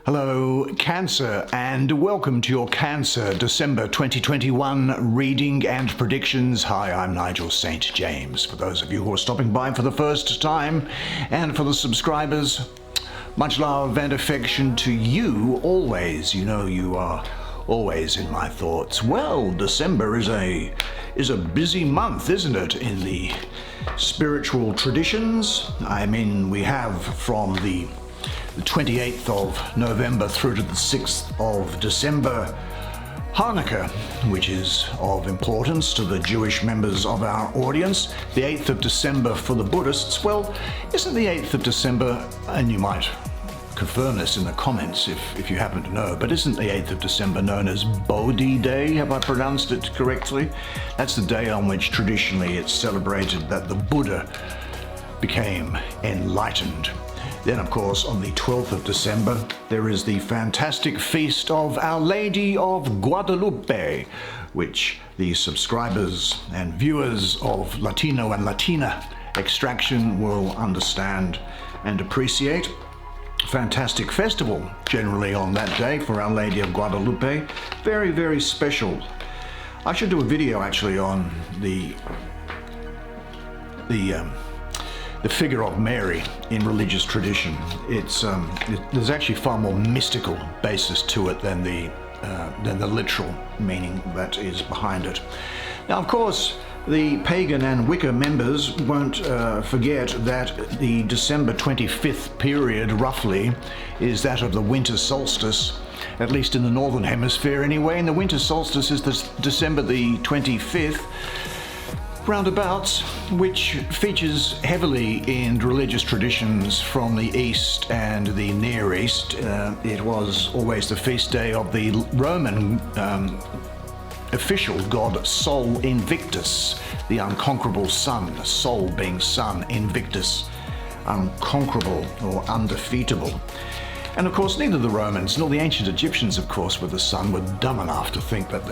Hello, Cancer, and welcome to your Cancer December 2021 reading and predictions. Hi, I'm Nigel Saint James. For those of you who are stopping by for the first time, and for the subscribers, much love and affection to you always. You know you are always in my thoughts. Well, December is a busy month, isn't it, in the spiritual traditions? I mean, we have from the 28th of November through to the 6th of December, Hanukkah, which is of importance to the Jewish members of our audience. The 8th of December for the Buddhists. Well, isn't the 8th of December, and you might confirm this in the comments if you happen to know, but isn't the 8th of December known as Bodhi Day? Have I pronounced it correctly? That's the day on which traditionally it's celebrated that the Buddha became enlightened. Then, of course, on the 12th of December, there is the fantastic feast of Our Lady of Guadalupe, which the subscribers and viewers of Latino and Latina extraction will understand and appreciate. Fantastic festival generally on that day for Our Lady of Guadalupe. Very, very special. I should do a video actually on the figure of Mary in religious tradition. There's actually far more mystical basis to it than the literal meaning that is behind it. Now, of course, the pagan and Wicca members won't forget that the December 25th period, roughly, is that of the winter solstice, at least in the northern hemisphere anyway, and the winter solstice is December the 25th, roundabouts, which features heavily in religious traditions from the East and the Near East. It was always the feast day of the Roman official god Sol Invictus, the unconquerable sun, Sol being sun, Invictus, unconquerable or undefeatable. And of course, neither the Romans nor the ancient Egyptians, of course, with the sun, were dumb enough to think that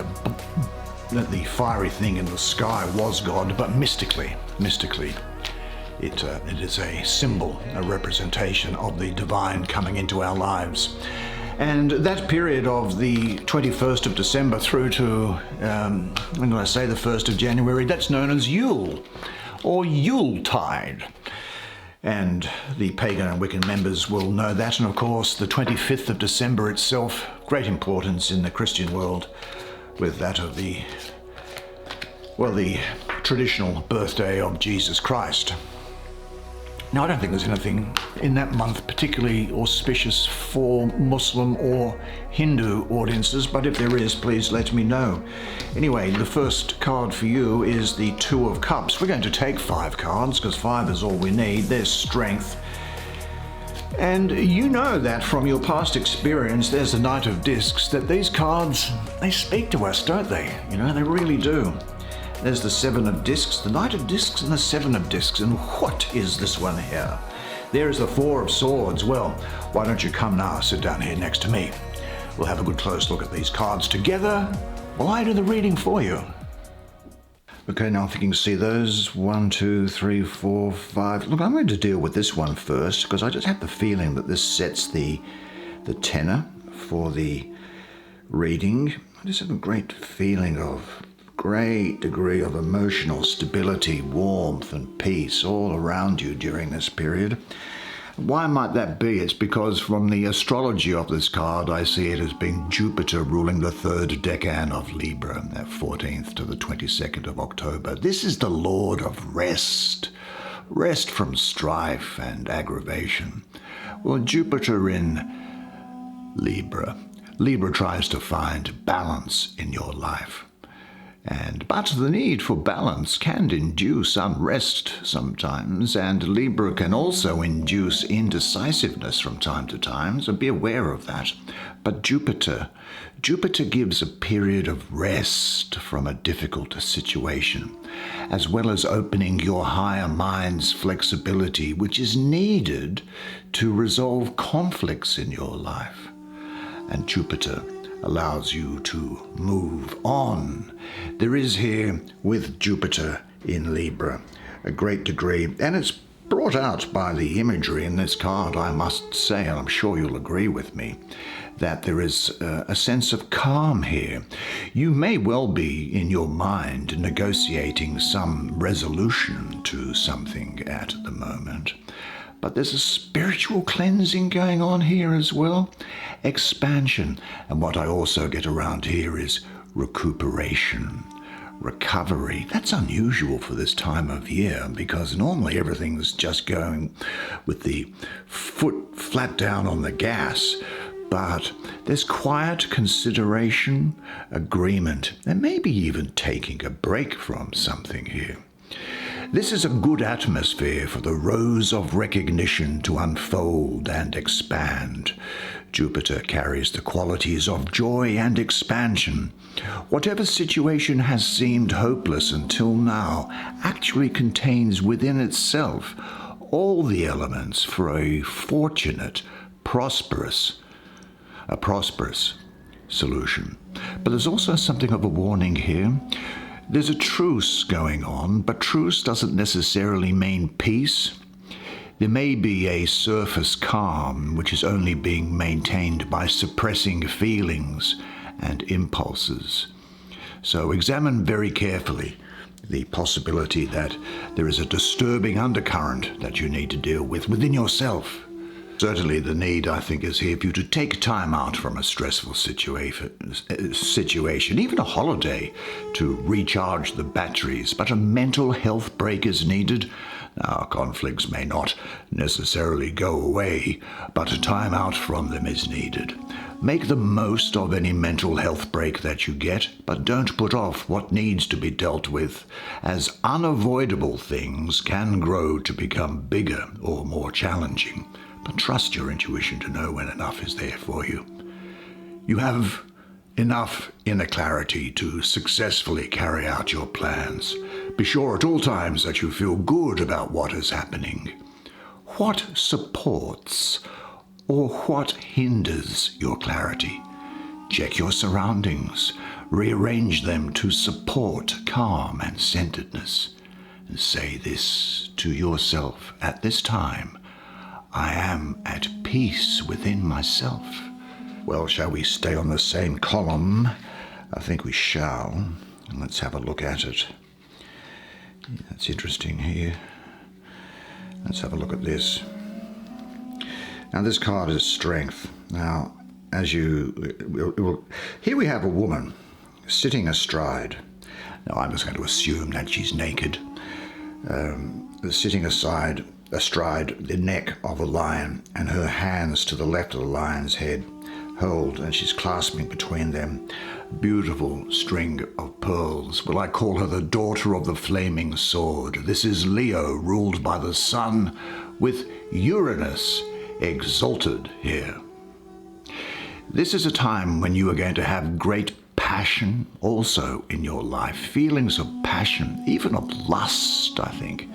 the fiery thing in the sky was God, but mystically, it is a symbol, a representation of the divine coming into our lives. And that period of the 21st of December through to, when I say the 1st of January, that's known as Yule, or Yuletide. And the pagan and Wiccan members will know that. And of course, the 25th of December itself, great importance in the Christian world, with that of the traditional birthday of Jesus Christ. Now, I don't think there's anything in that month particularly auspicious for Muslim or Hindu audiences, but if there is, please let me know. Anyway, the first card for you is the Two of Cups. We're going to take 5 cards, because 5 is all we need. There's strength. And you know that from your past experience, there's the Knight of Discs, that these cards, they speak to us, don't they? You know, they really do. There's the 7 of Discs, the Knight of Discs, and the 7 of Discs. And what is this one here? There is the 4 of Swords. Well, why don't you come now, sit down here next to me. We'll have a good close look at these cards together while I do the reading for you. Okay, now if you can see those, 1, 2, 3, 4, 5. Look, I'm going to deal with this one first, because I just have the feeling that this sets the tenor for the reading. I just have a great feeling of great degree of emotional stability, warmth and peace all around you during this period. Why might that be? It's because from the astrology of this card, I see it as being Jupiter ruling the 3rd decan of Libra, that 14th to the 22nd of October. This is the Lord of rest from strife and aggravation. Well, Jupiter in Libra tries to find balance in your life. But the need for balance can induce unrest sometimes, and Libra can also induce indecisiveness from time to time, so be aware of that. But Jupiter gives a period of rest from a difficult situation, as well as opening your higher mind's flexibility, which is needed to resolve conflicts in your life. And Jupiter allows you to move on. There is here, with Jupiter in Libra, a great degree, and it's brought out by the imagery in this card, I must say, and I'm sure you'll agree with me, that there is a sense of calm here. You may well be in your mind negotiating some resolution to something at the moment, but there's a spiritual cleansing going on here as well, expansion, and what I also get around here is recuperation, recovery. That's unusual for this time of year because normally everything's just going with the foot flat down on the gas. But there's quiet consideration, agreement, and maybe even taking a break from something here. This is a good atmosphere for the rose of recognition to unfold and expand. Jupiter carries the qualities of joy and expansion. Whatever situation has seemed hopeless until now actually contains within itself all the elements for a fortunate, prosperous solution. But there's also something of a warning here. There's a truce going on, but truce doesn't necessarily mean peace. There may be a surface calm, which is only being maintained by suppressing feelings and impulses. So examine very carefully the possibility that there is a disturbing undercurrent that you need to deal with within yourself. Certainly the need, I think, is here for you to take time out from a stressful situation, even a holiday, to recharge the batteries, but a mental health break is needed. Now, conflicts may not necessarily go away, but a time out from them is needed. Make the most of any mental health break that you get, but don't put off what needs to be dealt with, as unavoidable things can grow to become bigger or more challenging. But trust your intuition to know when enough is there for you. You have enough inner clarity to successfully carry out your plans. Be sure at all times that you feel good about what is happening. What supports or what hinders your clarity? Check your surroundings. Rearrange them to support calm and centeredness. And say this to yourself at this time: I am at peace within myself. Well, shall we stay on the same column? I think we shall. Let's have a look at it. That's interesting here. Let's have a look at this. Now, this card is strength. Now, here we have a woman sitting astride. Now, I'm just going to assume that she's naked, sitting astride the neck of a lion, and her hands to the left of the lion's head hold, and she's clasping between them a beautiful string of pearls. Well, I call her the daughter of the flaming sword. This is Leo, ruled by the sun, with Uranus exalted here. This is a time when you are going to have great passion also in your life, feelings of passion, even of lust, I think.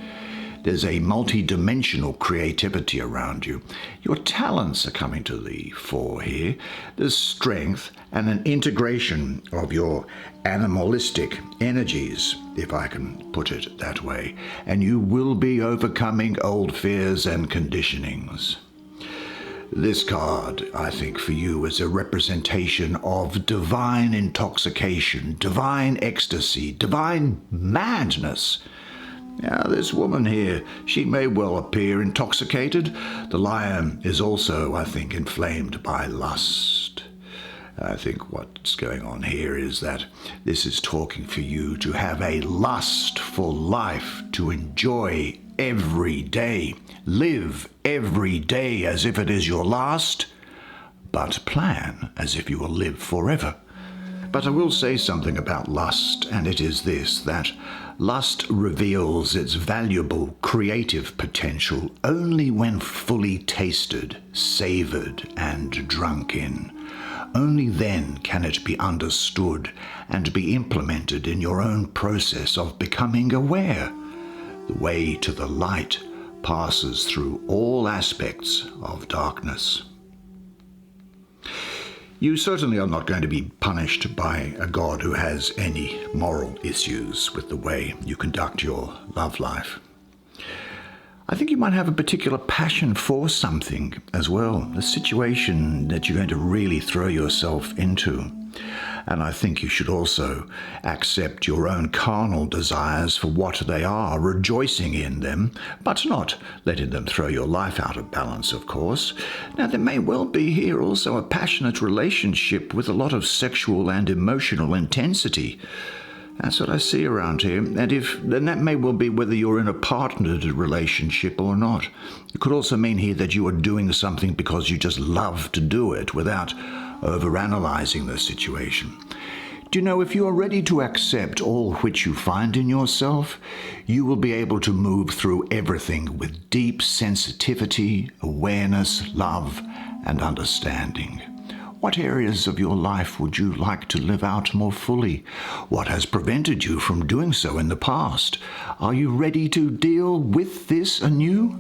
There's a multi-dimensional creativity around you. Your talents are coming to the fore here. There's strength and an integration of your animalistic energies, if I can put it that way, and you will be overcoming old fears and conditionings. This card, I think, for you is a representation of divine intoxication, divine ecstasy, divine madness. Now, this woman here, she may well appear intoxicated. The lion is also, I think, inflamed by lust. I think what's going on here is that this is talking for you to have a lust for life, to enjoy every day, live every day as if it is your last, but plan as if you will live forever. But I will say something about lust, and it is this, that lust reveals its valuable creative potential only when fully tasted, savored, and drunk in. Only then can it be understood and be implemented in your own process of becoming aware. The way to the light passes through all aspects of darkness. You certainly are not going to be punished by a God who has any moral issues with the way you conduct your love life. I think you might have a particular passion for something as well, a situation that you're going to really throw yourself into. And I think you should also accept your own carnal desires for what they are, rejoicing in them, but not letting them throw your life out of balance, of course. Now, there may well be here also a passionate relationship with a lot of sexual and emotional intensity. That's what I see around here. And that may well be whether you're in a partnered relationship or not. It could also mean here that you are doing something because you just love to do it without overanalyzing the situation. Do you know, if you are ready to accept all which you find in yourself, you will be able to move through everything with deep sensitivity, awareness, love, and understanding. What areas of your life would you like to live out more fully? What has prevented you from doing so in the past? Are you ready to deal with this anew?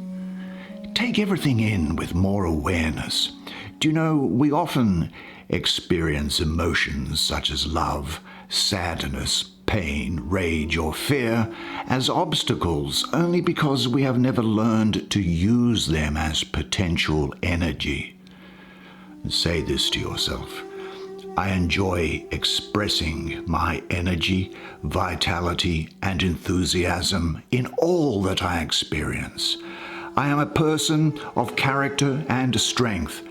Take everything in with more awareness. Do you know, we often experience emotions such as love, sadness, pain, rage, or fear as obstacles only because we have never learned to use them as potential energy. And say this to yourself: I enjoy expressing my energy, vitality, and enthusiasm in all that I experience. I am a person of character and strength.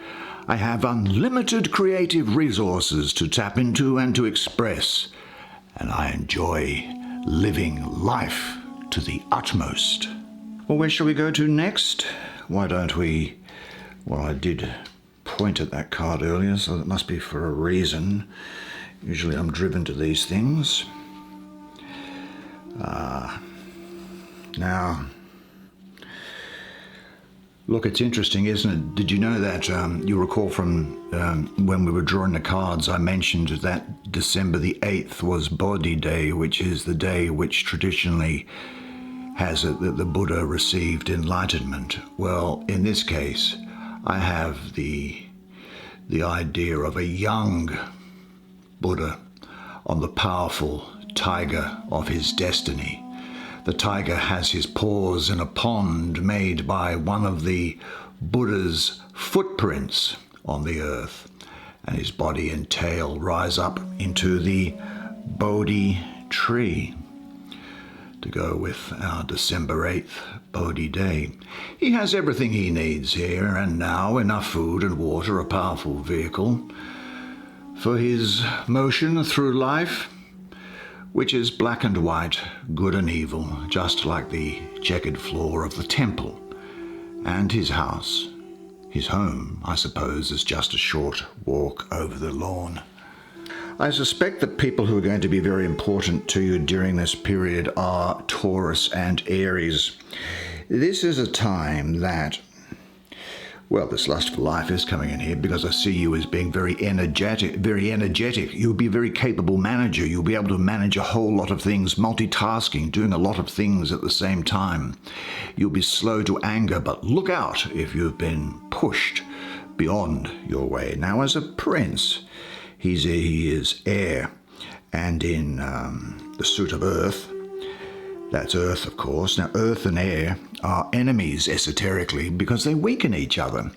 I have unlimited creative resources to tap into and to express, and I enjoy living life to the utmost. Well, where shall we go to next? Why don't we... Well, I did point at that card earlier, so that must be for a reason. Usually I'm driven to these things. Now, look, it's interesting, isn't it? Did you know that, you recall from when we were drawing the cards, I mentioned that December the 8th was Bodhi Day, which is the day which traditionally has it that the Buddha received enlightenment. Well, in this case, I have the idea of a young Buddha on the powerful tiger of his destiny. The tiger has his paws in a pond made by one of the Buddha's footprints on the earth, and his body and tail rise up into the Bodhi tree to go with our December 8th Bodhi Day. He has everything he needs here and now, enough food and water, a powerful vehicle for his motion through life, which is black and white, good and evil, just like the checkered floor of the temple. And his house, his home, I suppose, is just a short walk over the lawn. I suspect that people who are going to be very important to you during this period are Taurus and Aries. This is a time that, well, this lust for life is coming in here because I see you as being very energetic. You'll be a very capable manager. You'll be able to manage a whole lot of things, multitasking, doing a lot of things at the same time. You'll be slow to anger, but look out if you've been pushed beyond your way. Now, as a prince, he is air, and in the suit of earth, that's earth, of course. Now, earth and air are enemies esoterically because they weaken each other.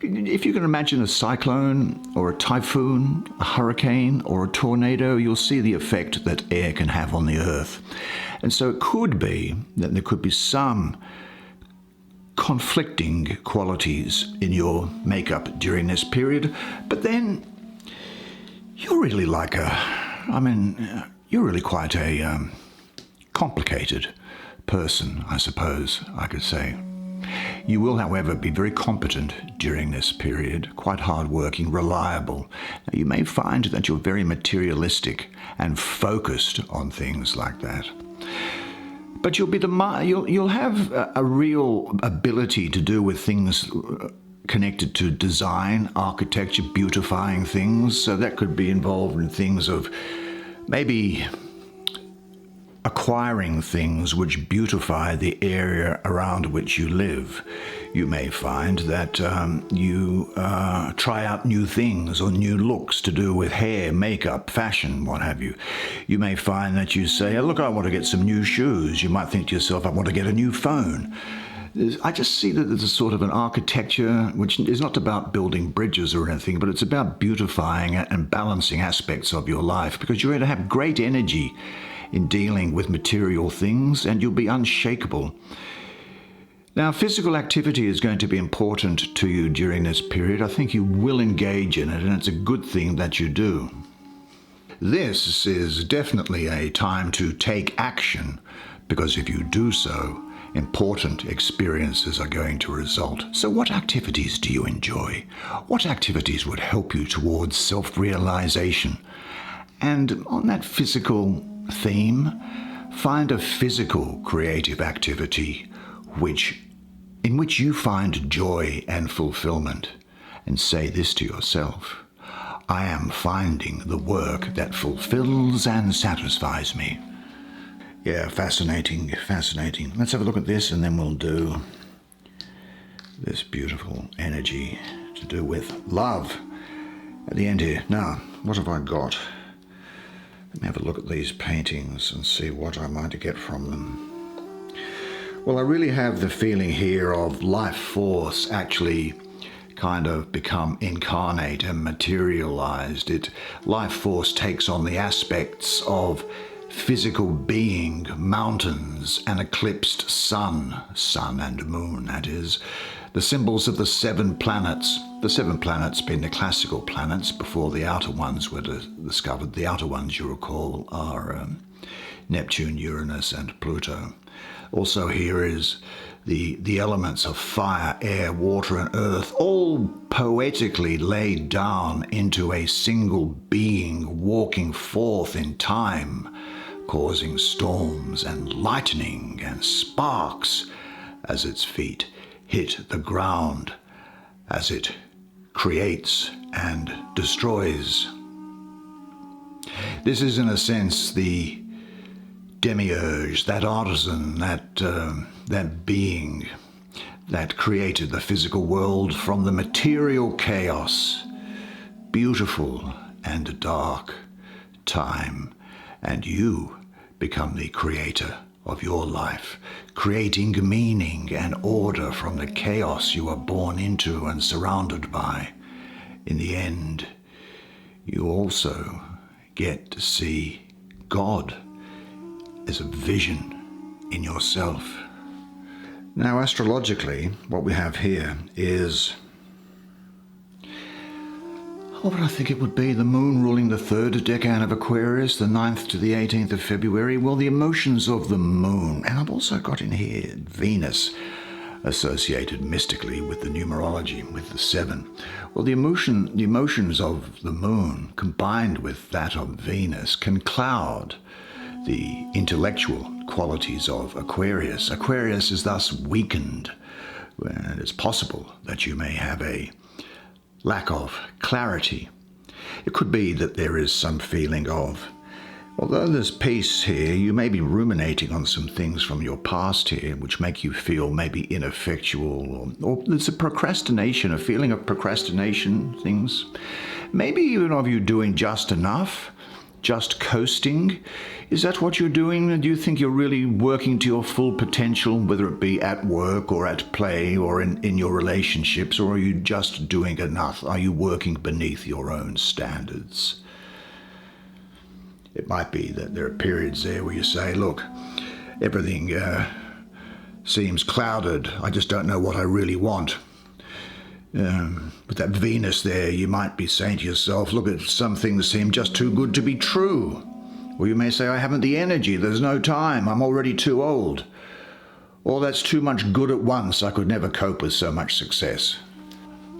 If you can imagine a cyclone or a typhoon, a hurricane or a tornado, you'll see the effect that air can have on the earth. And so it could be that there could be some conflicting qualities in your makeup during this period, but then you're really you're really quite a complicated person, I suppose I could say. You will, however, be very competent during this period, quite hardworking, reliable. Now, you may find that you're very materialistic and focused on things like that. But you'll have a real ability to do with things connected to design, architecture, beautifying things. So that could be involved in things of maybe acquiring things which beautify the area around which you live. You may find that you try out new things or new looks to do with hair, makeup, fashion, what have you. You may find that you say, oh, look, I want to get some new shoes. You might think to yourself, I want to get a new phone. I just see that there's a sort of an architecture which is not about building bridges or anything, but it's about beautifying and balancing aspects of your life, because you're going to have great energy in dealing with material things and you'll be unshakable. Now, physical activity is going to be important to you during this period. I think you will engage in it, and it's a good thing that you do. This is definitely a time to take action, because if you do so, important experiences are going to result. So what activities do you enjoy? What activities would help you towards self-realization? And on that physical theme, find a physical creative activity in which you find joy and fulfillment, and say this to yourself: I am finding the work that fulfills and satisfies me. Yeah, fascinating, fascinating. Let's have a look at this, and then we'll do this beautiful energy to do with love at the end here. Now, what have I got? Let me have a look at these paintings and see what I might get from them. Well, I really have the feeling here of life force actually kind of become incarnate and materialized. Life force takes on the aspects of physical being, mountains, an eclipsed sun and moon, that is, the symbols of the 7 planets. The 7 planets being the classical planets before the outer ones were discovered. The outer ones, you recall, are Neptune, Uranus, and Pluto. Also here is the elements of fire, air, water, and earth, all poetically laid down into a single being walking forth in time, causing storms and lightning and sparks as its feet hit the ground, as it creates and destroys. This is, in a sense, the demiurge, that artisan, that being that created the physical world from the material chaos, beautiful and dark time, and you become the creator of your life, creating meaning and order from the chaos you are born into and surrounded by. In the end, you also get to see God as a vision in yourself. Now, astrologically, what we have here is, what would I think it would be? The moon ruling the 3rd decan of Aquarius, the 9th to the 18th of February. Well, the emotions of the moon. And I've also got in here Venus, associated mystically with the numerology, with the 7. Well, the emotions of the moon combined with that of Venus can cloud the intellectual qualities of Aquarius. Aquarius is thus weakened, and it's possible that you may have a lack of clarity. It could be that there is some feeling of, although there's peace here, you may be ruminating on some things from your past here which make you feel maybe ineffectual, or there's a procrastination, a feeling of procrastination, things. Maybe even of you doing just enough, just coasting. Is that what you're doing? Do you think you're really working to your full potential, whether it be at work or at play or in your relationships, or are you just doing enough? Are you working beneath your own standards? It might be that there are periods there where you say, look, everything seems clouded. I just don't know what I really want. With that Venus there, you might be saying to yourself, look, some things seem just too good to be true. Or you may say, I haven't the energy, there's no time, I'm already too old. Or that's too much good at once, I could never cope with so much success.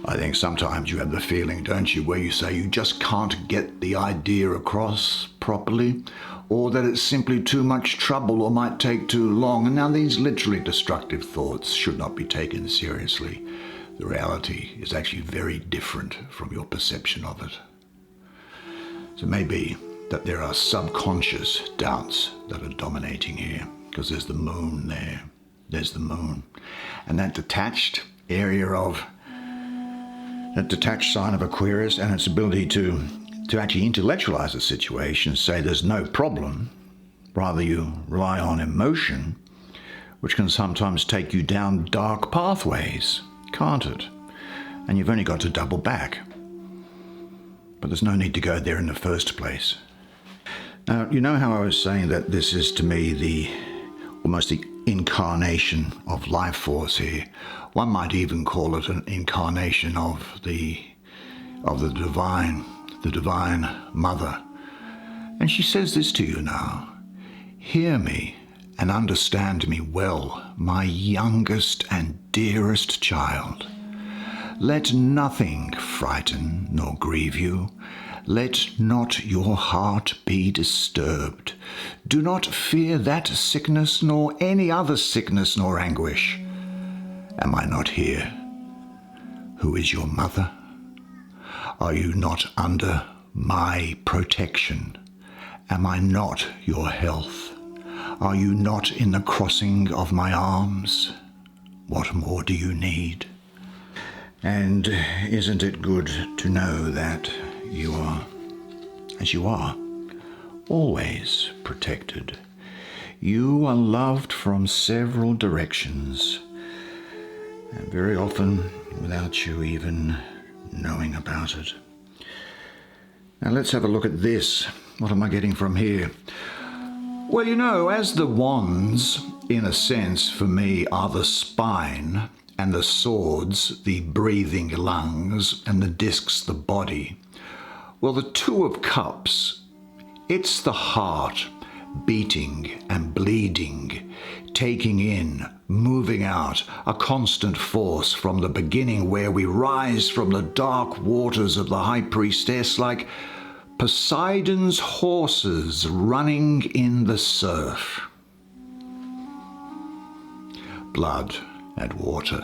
I think sometimes you have the feeling, don't you, where you say you just can't get the idea across properly, or that it's simply too much trouble or might take too long. And now these literally destructive thoughts should not be taken seriously. The reality is actually very different from your perception of it. So maybe that there are subconscious doubts that are dominating here, because there's the moon there. There's the moon. And that detached area of, that detached sign of Aquarius and its ability to actually intellectualize the situation, say there's no problem, rather you rely on emotion. which can sometimes take you down dark pathways, can't it? And you've only got to double back. But there's no need to go there in the first place. Now, you know how I was saying that this is to me almost the incarnation of life force here. One might even call it an incarnation of the divine mother. And she says this to you now: hear me and understand me well, my youngest and dearest child. Let nothing frighten nor grieve you. Let not your heart be disturbed. Do not fear that sickness, nor any other sickness nor anguish. Am I not here? Who is your mother? Are you not under my protection? Am I not your health? Are you not in the crossing of my arms? What more do you need? And isn't it good to know that you are, as you are, always protected? You are loved from several directions, and very often without you even knowing about it. Now let's have a look at this. What am I getting from here? Well, you know, as the wands, in a sense, for me, are the spine, and the swords, the breathing lungs, and the discs, the body. Well, the Two of Cups, it's the heart beating and bleeding, taking in, moving out, a constant force from the beginning where we rise from the dark waters of the high priestess like Poseidon's horses running in the surf. Blood and water,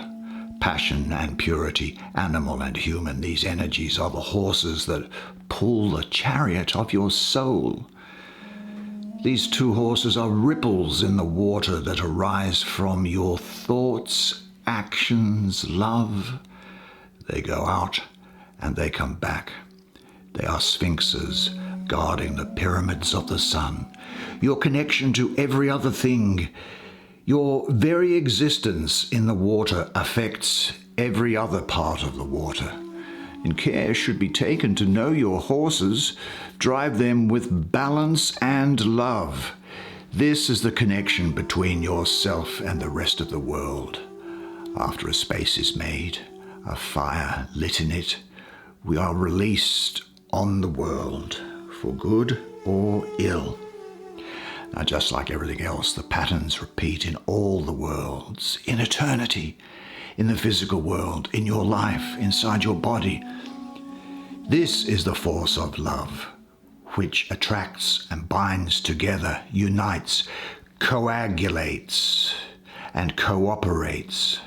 passion and purity, animal and human, these energies are the horses that pull the chariot of your soul. These two horses are ripples in the water that arise from your thoughts, actions, love. They go out and they come back. They are sphinxes guarding the pyramids of the sun. Your connection to every other thing, your very existence in the water affects every other part of the water. And care should be taken to know your horses, drive them with balance and love. This is the connection between yourself and the rest of the world. After a space is made, a fire lit in it, we are released on the world, for good or ill. Now, just like everything else, the patterns repeat in all the worlds, in eternity, in the physical world, in your life, inside your body. This is the force of love, which attracts and binds together, unites, coagulates, and cooperates.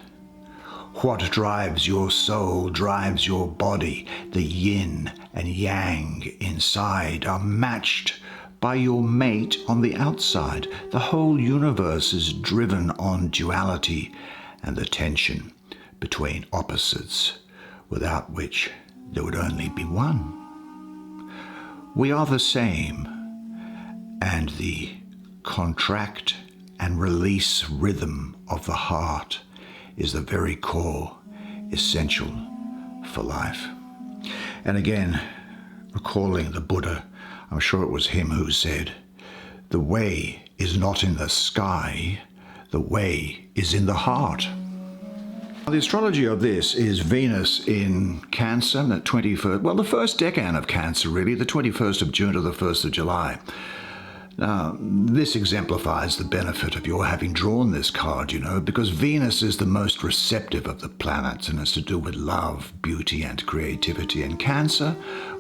What drives your soul drives your body. The yin and yang inside are matched by your mate on the outside. The whole universe is driven on duality and the tension between opposites, without which there would only be one. We are the same, and the contract and release rhythm of the heart is the very core, essential for life. And again, recalling the Buddha, I'm sure it was him who said, "The way is not in the sky, the way is in the heart." The astrology of this is Venus in Cancer, the 21st, well, the first decan of Cancer, really, the 21st of June to the 1st of July. Now, this exemplifies the benefit of your having drawn this card, you know, because Venus is the most receptive of the planets and has to do with love, beauty, and creativity. And Cancer,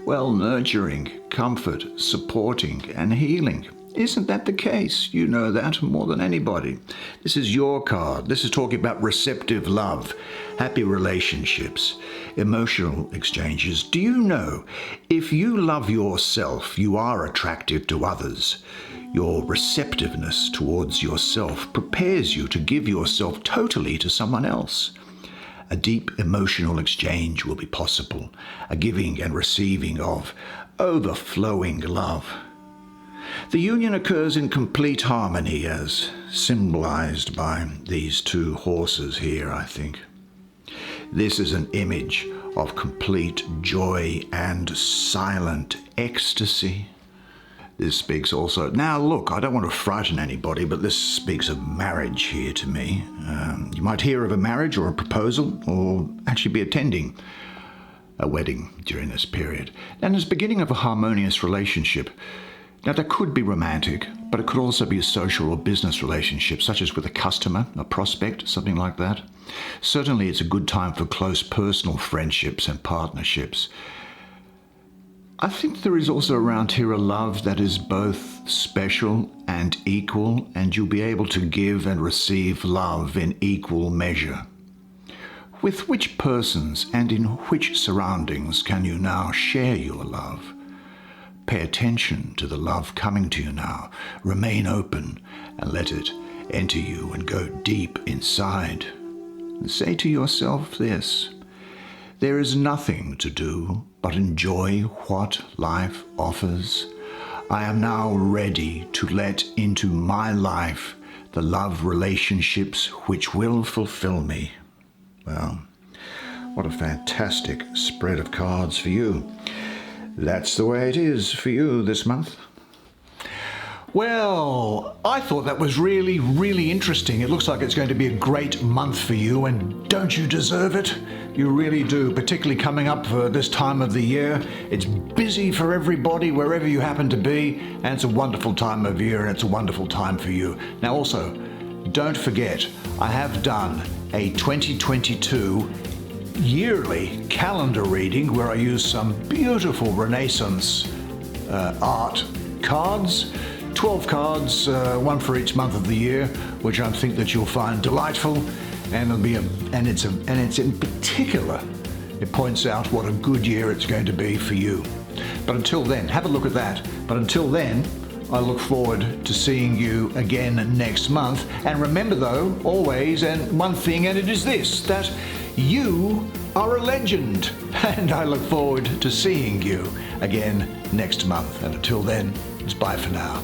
well, nurturing, comfort, supporting, and healing. Isn't that the case? You know that more than anybody. This is your card. This is talking about receptive love, happy relationships, emotional exchanges. Do you know, if you love yourself, you are attractive to others. Your receptiveness towards yourself prepares you to give yourself totally to someone else. A deep emotional exchange will be possible, a giving and receiving of overflowing love. The union occurs in complete harmony, as symbolized by these two horses here, I think. This is an image of complete joy and silent ecstasy. This speaks also, now look, I don't want to frighten anybody, but this speaks of marriage here to me. You might hear of a marriage or a proposal, or actually be attending a wedding during this period. And it's the beginning of a harmonious relationship. Now that could be romantic, but it could also be a social or business relationship, such as with a customer, a prospect, something like that. Certainly it's a good time for close personal friendships and partnerships. I think there is also around here a love that is both special and equal, and you'll be able to give and receive love in equal measure. With which persons and in which surroundings can you now share your love? Pay attention to the love coming to you now. Remain open and let it enter you and go deep inside. And say to yourself this: there is nothing to do but enjoy what life offers. I am now ready to let into my life the love relationships which will fulfill me. Well, what a fantastic spread of cards for you. That's the way it is for you this month. Well, I thought that was really, really interesting. It looks like it's going to be a great month for you, and don't you deserve it? You really do, particularly coming up for this time of the year. It's busy for everybody, wherever you happen to be, and it's a wonderful time of year, and it's a wonderful time for you. Now also, don't forget, I have done a 2022 yearly calendar reading where I use some beautiful Renaissance art cards. 12 cards, one for each month of the year, which I think that you'll find delightful, and it's in particular, it points out what a good year it's going to be for you. But until then, have a look at that. But until then, I look forward to seeing you again next month. And remember though, always, and one thing, and it is this, that you are a legend. And I look forward to seeing you again next month. And until then, it's bye for now.